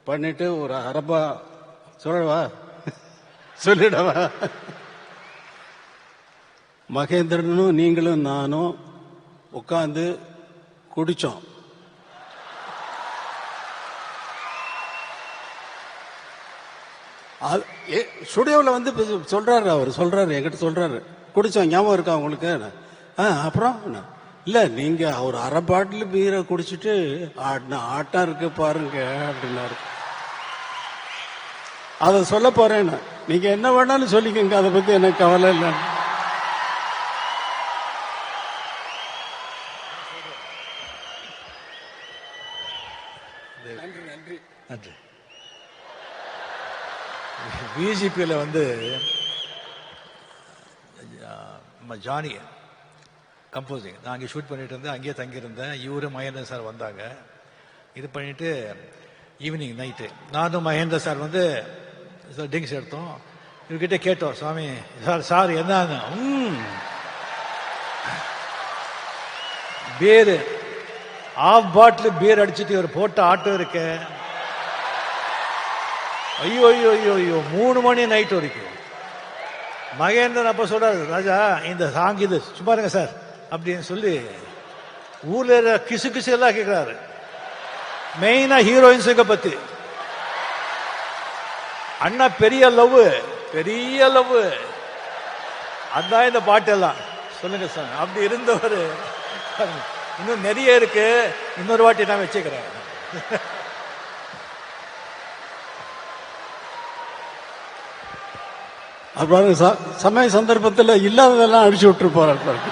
பண்ணிட்டு ஒரு அரபா சொல்லவா சொல்லிடவா? மகேந்திரனும் நீங்களும் நானும் உட்காந்து குடிச்சோம். ஸ்டுடியோவில் வந்து சொல்றாரு, அவர் சொல்றாரு, என்கிட்ட சொல்றாரு, குடிச்சோம் ஞாபகம் இருக்கா உங்களுக்கு? அப்புறம் இல்ல நீங்க ஒரு அரை பாட்டில் பீரை குடிச்சிட்டு ஆட்டம் இருக்கு பாருங்க அப்படின்னாரு. அதை சொல்ல போறேன். நீங்க என்ன வேணாலும் சொல்லிக்கங்க, அதை பத்தி எனக்கு கவலை இல்லை. நன்றி நன்றி நன்றி. பிஜேபியில் வந்து ஜானி கம்போசிங் நான் அங்கே ஷூட் பண்ணிட்டு இருந்தேன், அங்கேயே தங்கியிருந்தேன். இவரு மகேந்திர சார் வந்தாங்க. இது பண்ணிட்டு ஈவினிங் நைட்டு நானும் மகேந்திர சார் வந்து ட்ரிங்க்ஸ் எடுத்தோம். இவர்கிட்ட கேட்டோம், சுவாமி சார் என்ன பீர் ஆஃப் பாட்டில் பீர் அடிச்சுட்டு இவர் போட்ட ஆட்டம் இருக்க. ஐயோ ஐயோ ஐயோ ஐயோ 3 மணி நைட் வரைக்கும். மகேந்திரன் அப்ப சொல்றாரு, ராஜா இந்த சாங் இது சும்மா இருங்க சார் அப்படின்னு சொல்லி ஊர்ல கிசு கிசு எல்லாம் கேட்கிறாரு. மெயினா ஹீரோயின்ஸுங்க பத்தி. அண்ணா பெரிய லவ், பெரிய லவ், அதான் இந்த பாட்டெல்லாம் சொல்லுங்க சார். அப்படி இருந்தவர் இன்னும் நிறைய இருக்கு, இன்னொரு வாட்டி நான் வச்சுக்கிறேன். அப்புறம் சமய சந்தர்ப்பத்தில் இல்லாததெல்லாம் அடிச்சு விட்டுருப்பாரு.